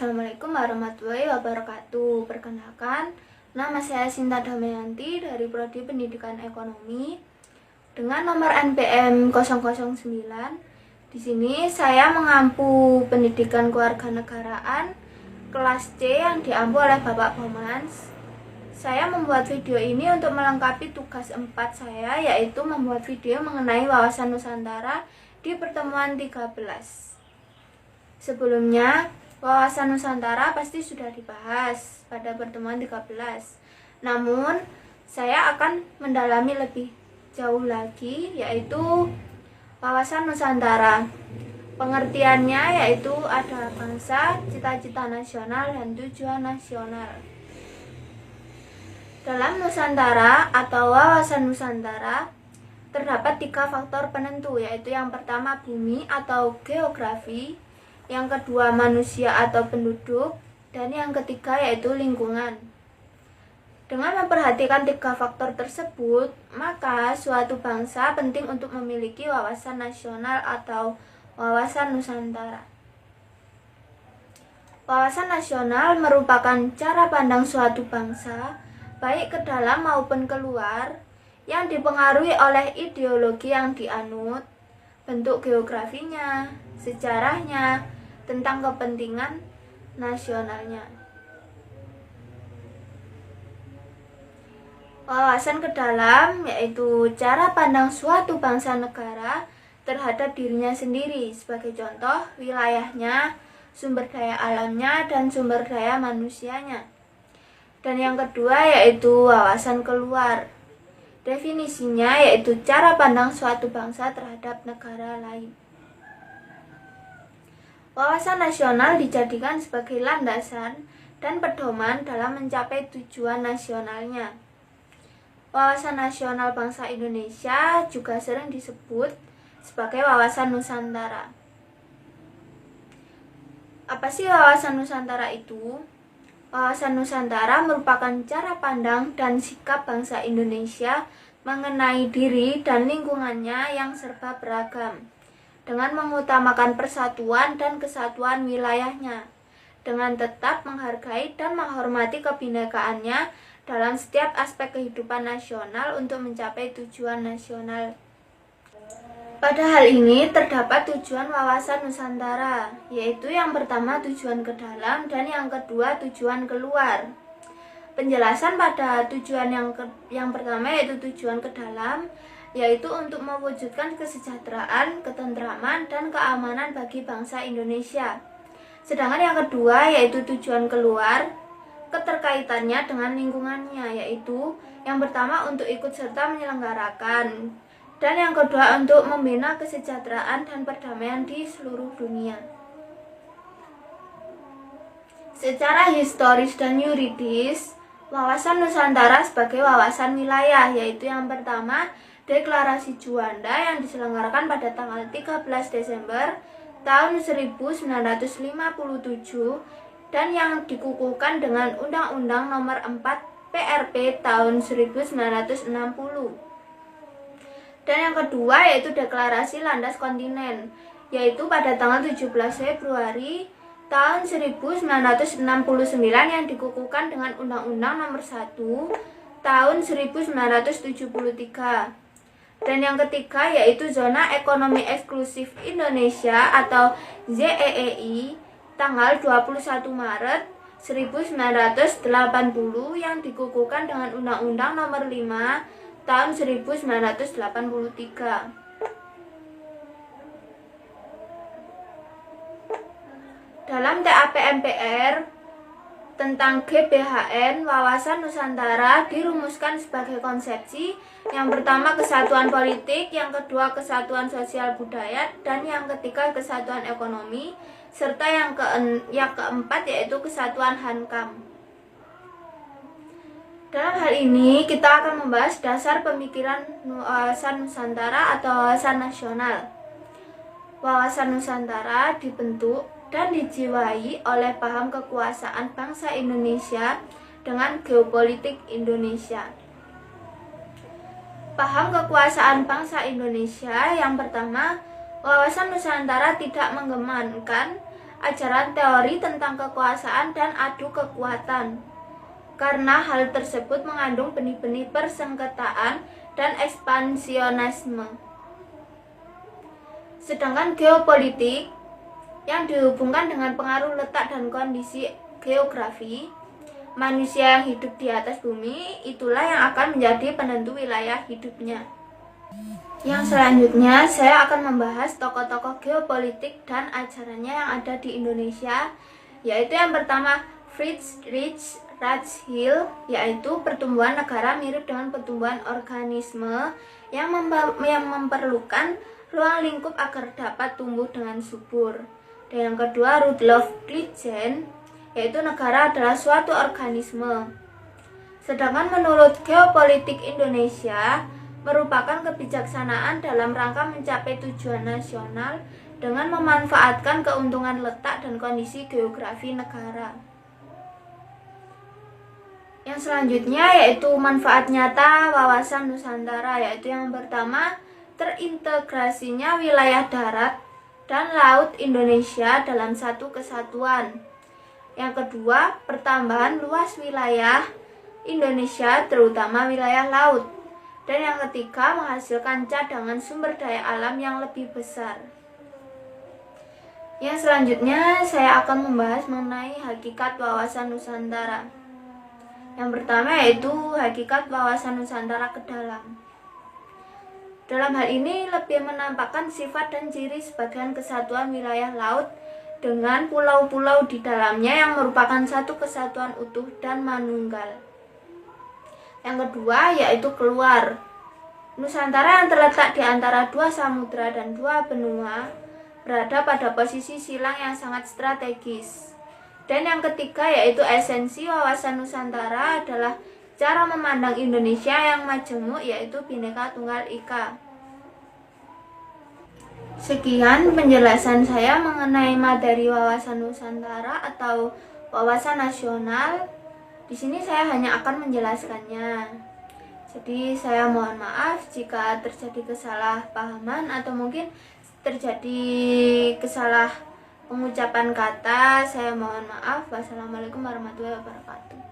Assalamualaikum warahmatullahi wabarakatuh. Perkenalkan, nama saya Sinta Damayanti dari Prodi Pendidikan Ekonomi dengan nomor NPM 009. Di sini saya mengampu pendidikan kewarganegaraan kelas C yang diampu oleh Bapak Bomans. Saya membuat video ini untuk melengkapi tugas 4 saya, yaitu membuat video mengenai wawasan Nusantara di pertemuan 13. Sebelumnya, wawasan Nusantara pasti sudah dibahas pada pertemuan 13. Namun, saya akan mendalami lebih jauh lagi, yaitu wawasan Nusantara. Pengertiannya yaitu ada bangsa, cita-cita nasional, dan tujuan nasional. Dalam Nusantara atau wawasan Nusantara, terdapat 3 faktor penentu, yaitu yang pertama bumi atau geografi, yang kedua manusia atau penduduk, dan yang ketiga yaitu lingkungan. Dengan memperhatikan 3 faktor tersebut, maka suatu bangsa penting untuk memiliki wawasan nasional atau wawasan Nusantara. Wawasan nasional merupakan cara pandang suatu bangsa, baik ke dalam maupun keluar, yang dipengaruhi oleh ideologi yang dianut, bentuk geografinya, sejarahnya, tentang kepentingan nasionalnya. Wawasan ke dalam yaitu cara pandang suatu bangsa negara terhadap dirinya sendiri, sebagai contoh wilayahnya, sumber daya alamnya, dan sumber daya manusianya. Dan yang kedua yaitu wawasan keluar. Definisinya yaitu cara pandang suatu bangsa terhadap negara lain. Wawasan nasional dijadikan sebagai landasan dan pedoman dalam mencapai tujuan nasionalnya. Wawasan nasional bangsa Indonesia juga sering disebut sebagai wawasan Nusantara. Apa sih wawasan Nusantara itu? Wawasan Nusantara merupakan cara pandang dan sikap bangsa Indonesia mengenai diri dan lingkungannya yang serba beragam, dengan mengutamakan persatuan dan kesatuan wilayahnya, dengan tetap menghargai dan menghormati kebinekaannya dalam setiap aspek kehidupan nasional untuk mencapai tujuan nasional. Pada hal ini terdapat tujuan wawasan Nusantara, yaitu yang pertama tujuan ke dalam dan yang kedua tujuan keluar. Penjelasan pada tujuan yang pertama yaitu tujuan ke dalam, yaitu untuk mewujudkan kesejahteraan, ketentraman, dan keamanan bagi bangsa Indonesia. Sedangkan yang kedua yaitu tujuan keluar, keterkaitannya dengan lingkungannya, yaitu yang pertama untuk ikut serta menyelenggarakan, dan yang kedua untuk membina kesejahteraan dan perdamaian di seluruh dunia. Secara historis dan yuridis, wawasan Nusantara sebagai wawasan wilayah, yaitu yang pertama Deklarasi Juanda yang diselenggarakan pada tanggal 13 Desember tahun 1957 dan yang dikukuhkan dengan Undang-Undang Nomor 4 PRP tahun 1960. Dan yang kedua yaitu Deklarasi Landas Kontinen, yaitu pada tanggal 17 Februari tahun 1969 yang dikukuhkan dengan Undang-Undang Nomor 1 tahun 1973. Dan yang ketiga yaitu Zona Ekonomi Eksklusif Indonesia atau ZEEI tanggal 21 Maret 1980 yang dikukuhkan dengan Undang-Undang Nomor 5 tahun 1983. Dalam TAP MPR tentang GBHN, wawasan Nusantara dirumuskan sebagai konsepsi yang pertama kesatuan politik, yang kedua kesatuan sosial budaya, dan yang ketiga kesatuan ekonomi, serta yang keempat yaitu kesatuan hankam. Dalam hal ini kita akan membahas dasar pemikiran wawasan Nusantara atau wawasan nasional. Wawasan Nusantara dibentuk dan dijiwai oleh paham kekuasaan bangsa Indonesia dengan geopolitik Indonesia. Paham kekuasaan bangsa Indonesia yang pertama, wawasan Nusantara tidak mengedepankan ajaran teori tentang kekuasaan dan adu kekuatan. Karena hal tersebut mengandung benih-benih persengketaan dan ekspansionisme. Sedangkan geopolitik yang dihubungkan dengan pengaruh letak dan kondisi geografi manusia yang hidup di atas bumi, itulah yang akan menjadi penentu wilayah hidupnya. Yang selanjutnya saya akan membahas tokoh-tokoh geopolitik dan ajarannya yang ada di Indonesia, yaitu yang pertama Friedrich Ratziel, yaitu pertumbuhan negara mirip dengan pertumbuhan organisme yang memerlukan ruang lingkup agar dapat tumbuh dengan subur. Dan yang kedua Rudolf Kleitgen, yaitu negara adalah suatu organisme. Sedangkan menurut geopolitik Indonesia merupakan kebijaksanaan dalam rangka mencapai tujuan nasional dengan memanfaatkan keuntungan letak dan kondisi geografi negara. Yang selanjutnya yaitu manfaat nyata wawasan Nusantara, yaitu yang pertama terintegrasinya wilayah darat dan laut Indonesia dalam satu kesatuan. Yang kedua, pertambahan luas wilayah Indonesia terutama wilayah laut. Dan yang ketiga, menghasilkan cadangan sumber daya alam yang lebih besar. Yang selanjutnya saya akan membahas mengenai hakikat wawasan Nusantara. Yang pertama yaitu hakikat wawasan Nusantara ke dalam. Dalam hal ini lebih menampakkan sifat dan ciri sebagian kesatuan wilayah laut dengan pulau-pulau di dalamnya yang merupakan satu kesatuan utuh dan manunggal. Yang kedua yaitu keluar. Nusantara yang terletak di antara dua samudra dan dua benua berada pada posisi silang yang sangat strategis. Dan yang ketiga yaitu esensi wawasan Nusantara adalah cara memandang Indonesia yang majemuk, yaitu Bhinneka Tunggal Ika. Sekian penjelasan saya mengenai materi wawasan Nusantara atau wawasan nasional. Di sini saya hanya akan menjelaskannya. Jadi saya mohon maaf jika terjadi kesalahpahaman atau mungkin terjadi pengucapan kata. Saya mohon maaf. Wassalamualaikum warahmatullahi wabarakatuh.